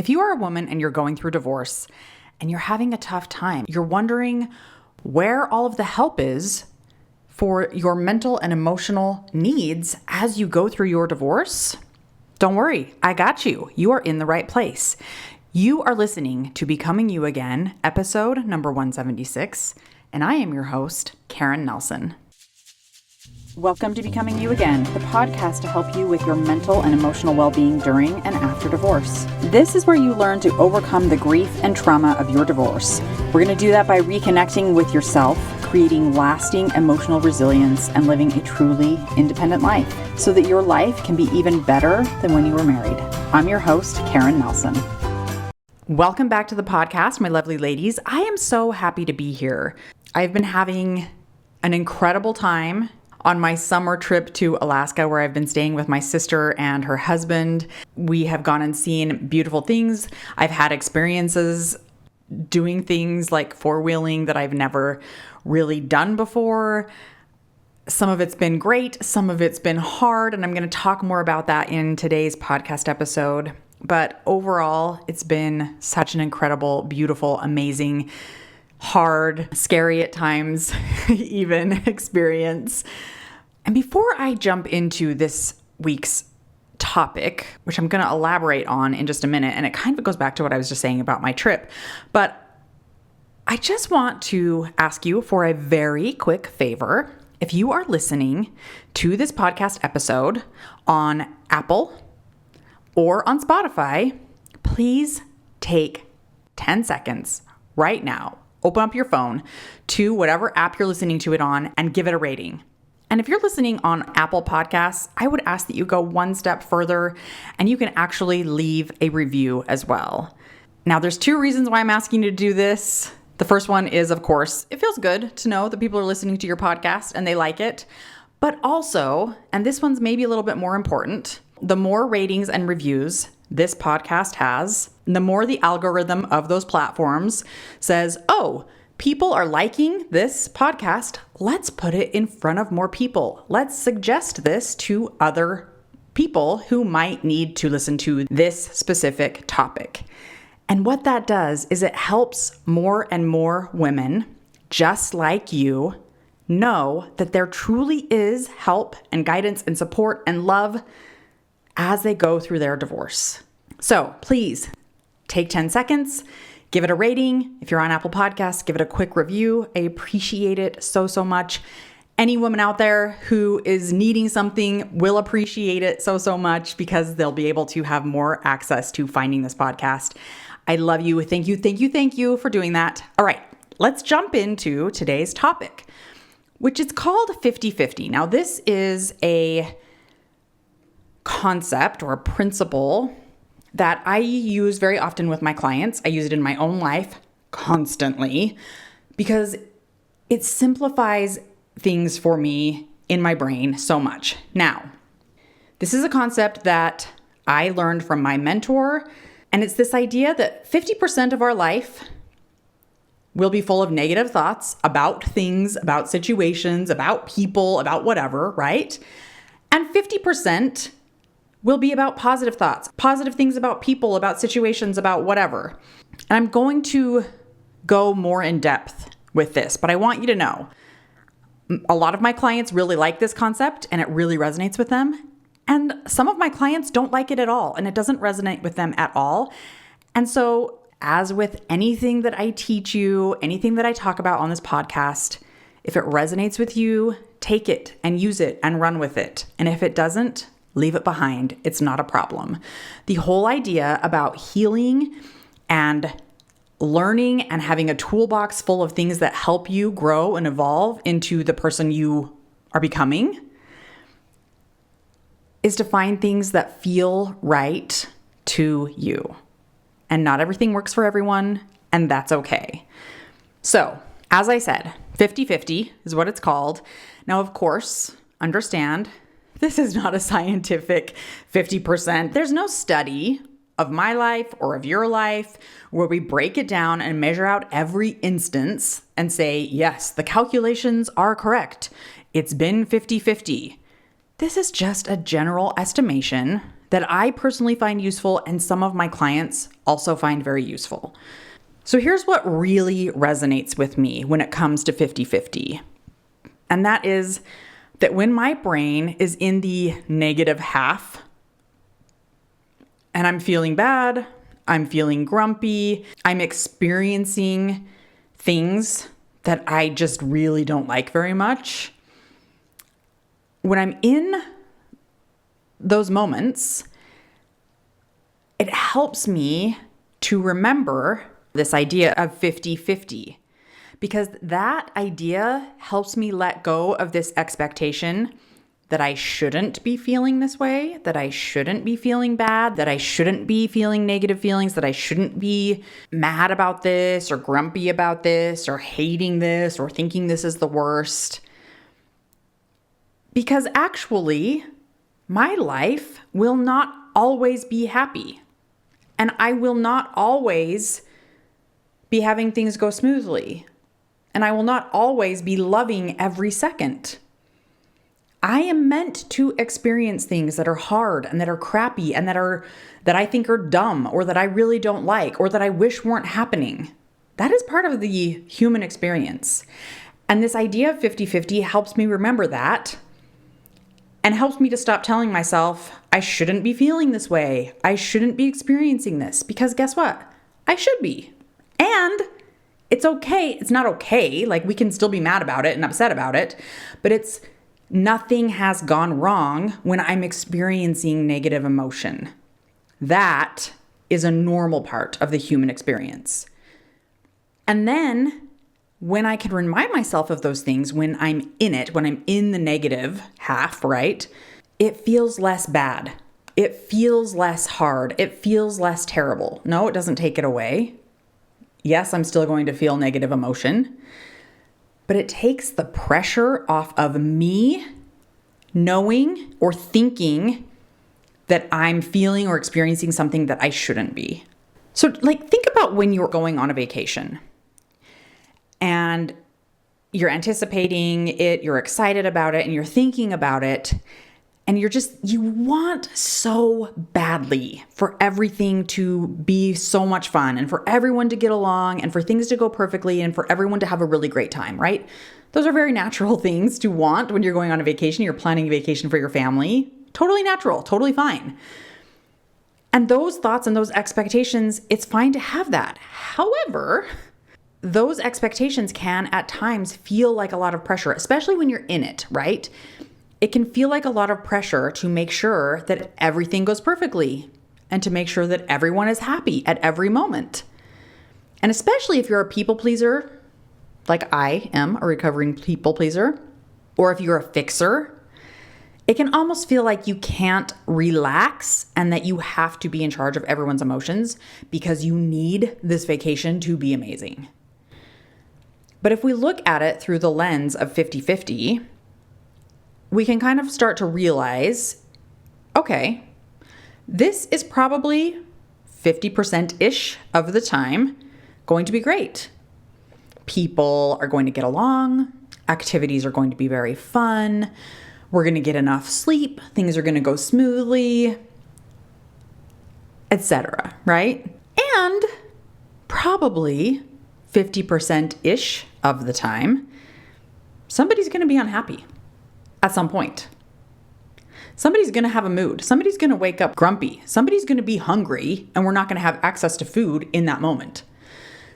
If you are a woman and you're going through divorce and you're having a tough time, you're wondering where all of the help is for your mental and emotional needs as you go through your divorce, don't worry, I got you. You are in the right place. You are listening to Becoming You Again, episode number 176, and I am your host, Karen Nelson. Welcome to Becoming You Again, the podcast to help you with your mental and emotional well-being during and after divorce. This is where you learn to overcome the grief and trauma of your divorce. We're going to do that by reconnecting with yourself, creating lasting emotional resilience, and living a truly independent life so that your life can be even better than when you were married. I'm your host, Karen Nelson. Welcome back to the podcast, my lovely ladies. I am so happy to be here. I've been having an incredible time on my summer trip to Alaska, where I've been staying with my sister and her husband. We have gone and seen beautiful things. I've had experiences doing things like four-wheeling that I've never really done before. Some of it's been great, some of it's been hard, and I'm going to talk more about that in today's podcast episode. But overall, it's been such an incredible, beautiful, amazing, hard, scary at times, even experience. And before I jump into this week's topic, which I'm going to elaborate on in just a minute, and it kind of goes back to what I was just saying about my trip, but I just want to ask you for a very quick favor. If you are listening to this podcast episode on Apple or on Spotify, please take 10 seconds right now. Open up your phone to whatever app you're listening to it on and give it a rating. And if you're listening on Apple Podcasts, I would ask that you go one step further and you can actually leave a review as well. Now, there's two reasons why I'm asking you to do this. The first one is, of course, it feels good to know that people are listening to your podcast and they like it. But also, and this one's maybe a little bit more important, the more ratings and reviews this podcast has, the more the algorithm of those platforms says, oh, people are liking this podcast. Let's put it in front of more people. Let's suggest this to other people who might need to listen to this specific topic. And what that does is it helps more and more women just like you know that there truly is help and guidance and support and love as they go through their divorce. So please take 10 seconds, give it a rating. If you're on Apple Podcasts, give it a quick review. I appreciate it so much. Any woman out there who is needing something will appreciate it so much because they'll be able to have more access to finding this podcast. I love you. Thank you for doing that. All right, let's jump into today's topic, which is called 50-50. Now, this is a concept or a principle that I use very often with my clients. I use it in my own life constantly because it simplifies things for me in my brain so much. Now, this is a concept that I learned from my mentor, and it's this idea that 50% of our life will be full of negative thoughts about things, about situations, about people, about whatever, right? And 50% will be about positive thoughts, positive things about people, about situations, about whatever. And I'm going to go more in depth with this, but I want you to know, a lot of my clients really like this concept and it really resonates with them. And some of my clients don't like it at all and it doesn't resonate with them at all. And so, as with anything that I teach you, anything that I talk about on this podcast, if it resonates with you, take it and use it and run with it. And if it doesn't, leave it behind. It's not a problem. The whole idea about healing and learning and having a toolbox full of things that help you grow and evolve into the person you are becoming is to find things that feel right to you. And not everything works for everyone, and that's okay. So, as I said, 50-50 is what it's called. Now, of course, understand, this is not a scientific 50%. There's no study of my life or of your life where we break it down and measure out every instance and say, yes, the calculations are correct. It's been 50-50. This is just a general estimation that I personally find useful and some of my clients also find very useful. So here's what really resonates with me when it comes to 50-50. And that is that when my brain is in the negative half and I'm feeling bad, I'm feeling grumpy, I'm experiencing things that I just really don't like very much. When I'm in those moments, it helps me to remember this idea of 50-50, because that idea helps me let go of this expectation that I shouldn't be feeling this way, that I shouldn't be feeling bad, that I shouldn't be feeling negative feelings, that I shouldn't be mad about this or grumpy about this or hating this or thinking this is the worst. Because actually, my life will not always be happy, and I will not always be having things go smoothly, and I will not always be loving every second. I am meant to experience things that are hard and that are crappy and that I think are dumb or that I really don't like or that I wish weren't happening. That is part of the human experience. And this idea of 50-50 helps me remember that and helps me to stop telling myself, I shouldn't be feeling this way. I shouldn't be experiencing this, because guess what? I should be. And it's okay. It's not okay. Like, we can still be mad about it and upset about it, but nothing has gone wrong when I'm experiencing negative emotion. That is a normal part of the human experience. And then when I can remind myself of those things, when I'm in it, when I'm in the negative half, right? It feels less bad. It feels less hard. It feels less terrible. No, it doesn't take it away. Yes, I'm still going to feel negative emotion, but it takes the pressure off of me knowing or thinking that I'm feeling or experiencing something that I shouldn't be. So, think about when you're going on a vacation and you're anticipating it, you're excited about it, and you're thinking about it, and you want so badly for everything to be so much fun and for everyone to get along and for things to go perfectly and for everyone to have a really great time, right? Those are very natural things to want when you're going on a vacation. You're planning a vacation for your family. Totally natural, totally fine. And those thoughts and those expectations, it's fine to have that. However, those expectations can at times feel like a lot of pressure, especially when you're in it, right? It can feel like a lot of pressure to make sure that everything goes perfectly and to make sure that everyone is happy at every moment. And especially if you're a people pleaser, like I am a recovering people pleaser, or if you're a fixer, it can almost feel like you can't relax and that you have to be in charge of everyone's emotions because you need this vacation to be amazing. But if we look at it through the lens of 50-50, we can kind of start to realize, okay, this is probably 50%-ish of the time going to be great. People are going to get along. Activities are going to be very fun. We're going to get enough sleep. Things are going to go smoothly, etc., right? And probably 50%-ish of the time, somebody's going to be unhappy at some point. Somebody's going to have a mood. Somebody's going to wake up grumpy. Somebody's going to be hungry, and we're not going to have access to food in that moment.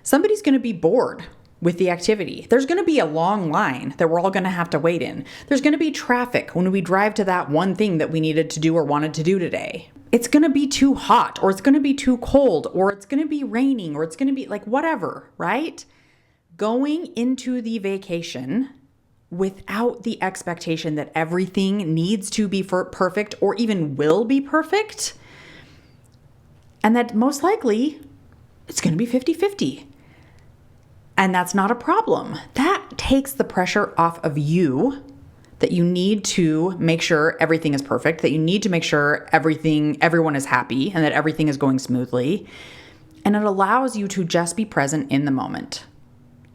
Somebody's going to be bored with the activity. There's going to be a long line that we're all going to have to wait in. There's going to be traffic when we drive to that one thing that we needed to do or wanted to do today. It's going to be too hot, or it's going to be too cold, or it's going to be raining, or it's going to be whatever, right? Going into the vacation without the expectation that everything needs to be perfect or even will be perfect, and that most likely it's going to be 50-50. And that's not a problem. That takes the pressure off of you, that you need to make sure everything is perfect, that you need to make sure everyone is happy and that everything is going smoothly. And it allows you to just be present in the moment,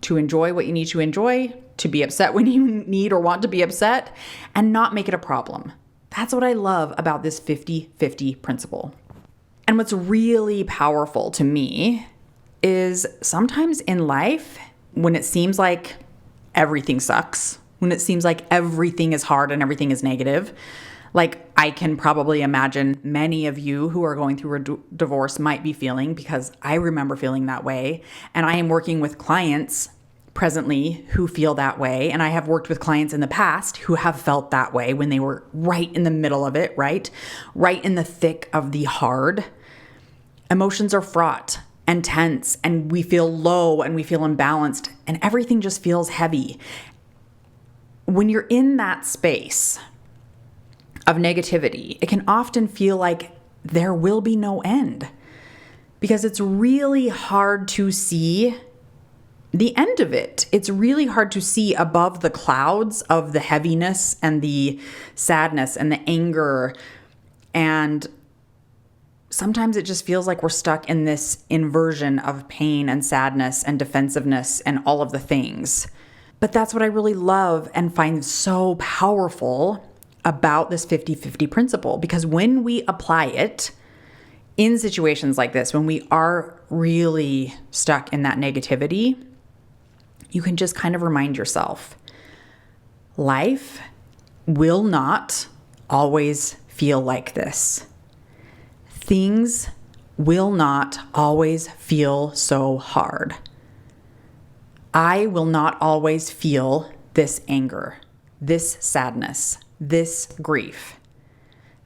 to enjoy what you need to enjoy, to be upset when you need or want to be upset, and not make it a problem. That's what I love about this 50-50 principle. And what's really powerful to me is sometimes in life, when it seems like everything sucks, when it seems like everything is hard and everything is negative, like I can probably imagine many of you who are going through a divorce might be feeling, because I remember feeling that way. And I am working with clients presently who feel that way. And I have worked with clients in the past who have felt that way when they were right in the middle of it, right? Right in the thick of the hard. Emotions are fraught and tense, and we feel low and we feel imbalanced, and everything just feels heavy. When you're in that space of negativity, it can often feel like there will be no end, because it's really hard to see the end of it. It's really hard to see above the clouds of the heaviness and the sadness and the anger. And sometimes it just feels like we're stuck in this inversion of pain and sadness and defensiveness and all of the things. But that's what I really love and find so powerful about this 50-50 principle, because when we apply it in situations like this, when we are really stuck in that negativity, you can just kind of remind yourself, life will not always feel like this. Things will not always feel so hard. I will not always feel this anger, this sadness, this grief.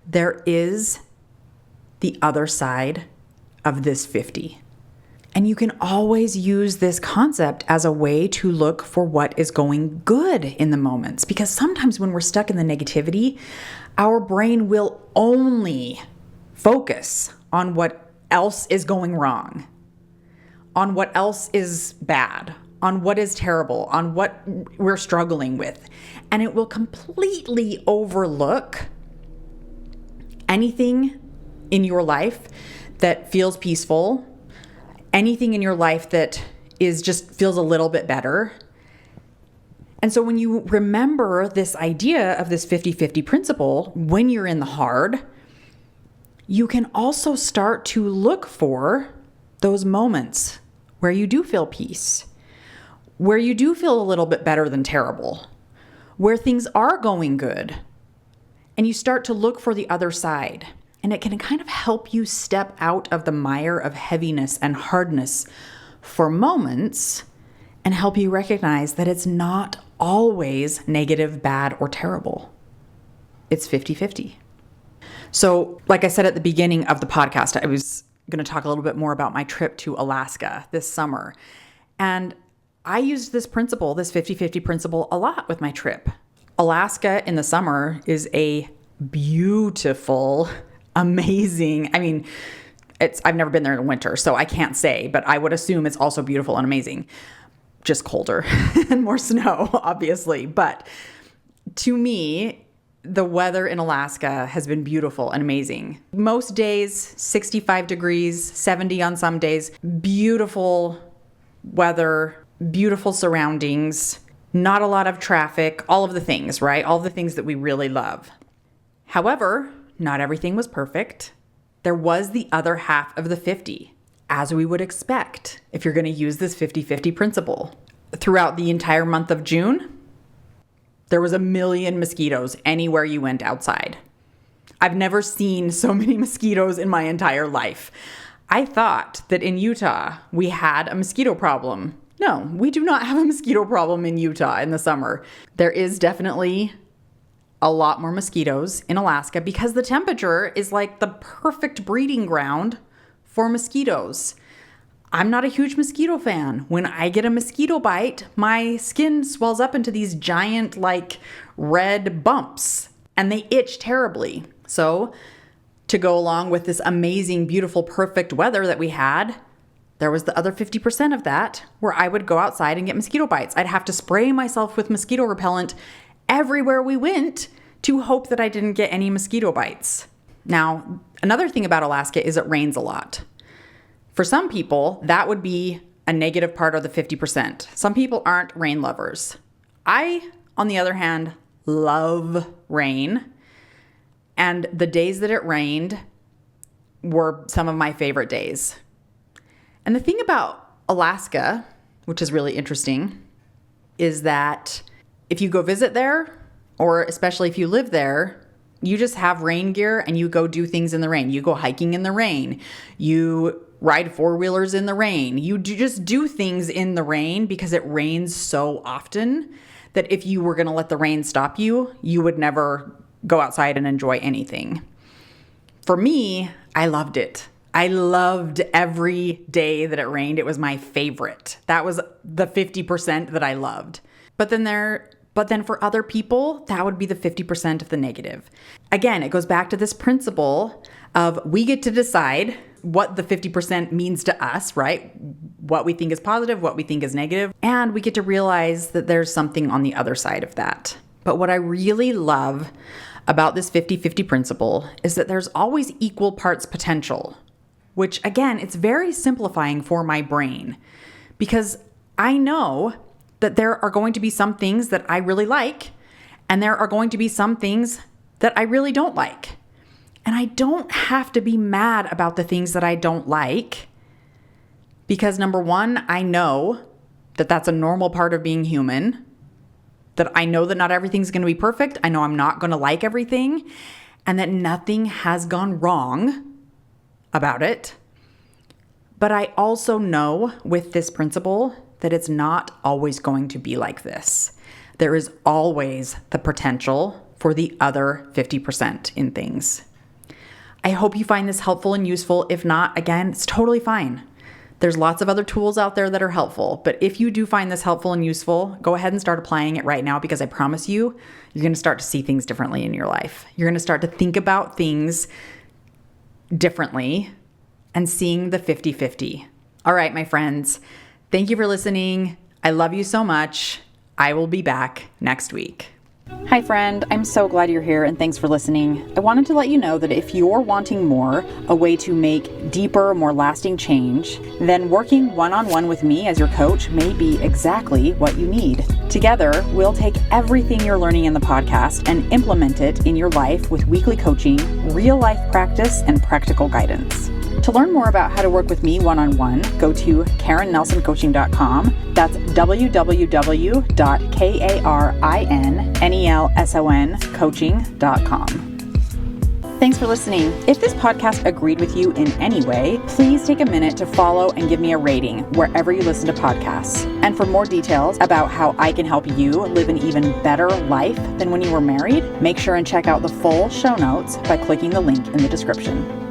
There is the other side of this 50. And you can always use this concept as a way to look for what is going good in the moments. Because sometimes when we're stuck in the negativity, our brain will only focus on what else is going wrong, on what else is bad, on what is terrible, on what we're struggling with. And it will completely overlook anything in your life that feels peaceful, anything in your life that is just feels a little bit better. And so when you remember this idea of this 50-50 principle, when you're in the hard, you can also start to look for those moments where you do feel peace, where you do feel a little bit better than terrible, where things are going good. And you start to look for the other side. And it can kind of help you step out of the mire of heaviness and hardness for moments and help you recognize that it's not always negative, bad, or terrible. It's 50-50. So, like I said at the beginning of the podcast, I was going to talk a little bit more about my trip to Alaska this summer. And I used this principle, this 50-50 principle, a lot with my trip. Alaska in the summer is a beautiful, amazing. I mean, I've never been there in winter, so I can't say, but I would assume it's also beautiful and amazing. Just colder and more snow, obviously. But to me, the weather in Alaska has been beautiful and amazing. Most days, 65 degrees, 70 on some days, beautiful weather, beautiful surroundings, not a lot of traffic, all of the things, right? All of the things that we really love. However, not everything was perfect. There was the other half of the 50, as we would expect if you're going to use this 50-50 principle. Throughout the entire month of June, there was 1 million mosquitoes anywhere you went outside. I've never seen so many mosquitoes in my entire life. I thought that in Utah, we had a mosquito problem. No, we do not have a mosquito problem in Utah in the summer. There is definitely a lot more mosquitoes in Alaska because the temperature is like the perfect breeding ground for mosquitoes. I'm not a huge mosquito fan. When I get a mosquito bite, my skin swells up into these giant like red bumps and they itch terribly. So to go along with this amazing, beautiful, perfect weather that we had, there was the other 50% of that where I would go outside and get mosquito bites. I'd have to spray myself with mosquito repellent everywhere we went to hope that I didn't get any mosquito bites. Now, another thing about Alaska is it rains a lot. For some people, that would be a negative part of the 50%. Some people aren't rain lovers. I, on the other hand, love rain. And the days that it rained were some of my favorite days. And the thing about Alaska, which is really interesting, is that if you go visit there, or especially if you live there, you just have rain gear and you go do things in the rain. You go hiking in the rain. You ride four-wheelers in the rain. You just do things in the rain because it rains so often that if you were going to let the rain stop you, you would never go outside and enjoy anything. For me, I loved it. I loved every day that it rained. It was my favorite. That was the 50% that I loved. But then for other people, that would be the 50% of the negative. Again, it goes back to this principle of we get to decide what the 50% means to us, right? What we think is positive, what we think is negative, and we get to realize that there's something on the other side of that. But what I really love about this 50-50 principle is that there's always equal parts potential, which again, it's very simplifying for my brain because I know that there are going to be some things that I really like, and there are going to be some things that I really don't like. And I don't have to be mad about the things that I don't like because number one, I know that that's a normal part of being human, that I know that not everything's going to be perfect. I know I'm not going to like everything, and that nothing has gone wrong about it. But I also know with this principle that it's not always going to be like this. There is always the potential for the other 50% in things. I hope you find this helpful and useful. If not, again, it's totally fine. There's lots of other tools out there that are helpful. But if you do find this helpful and useful, go ahead and start applying it right now because I promise you're going to start to see things differently in your life. You're going to start to think about things differently and seeing the 50-50. All right, my friends. Thank you for listening. I love you so much. I will be back next week. Hi, friend. I'm so glad you're here and thanks for listening. I wanted to let you know that if you're wanting more, a way to make deeper, more lasting change, then working one-on-one with me as your coach may be exactly what you need. Together, we'll take everything you're learning in the podcast and implement it in your life with weekly coaching, real-life practice, and practical guidance. To learn more about how to work with me one-on-one, go to KarenNelsonCoaching.com. That's www.KarenNelsonCoaching.com. Thanks for listening. If this podcast agreed with you in any way, please take a minute to follow and give me a rating wherever you listen to podcasts. And for more details about how I can help you live an even better life than when you were married, make sure and check out the full show notes by clicking the link in the description.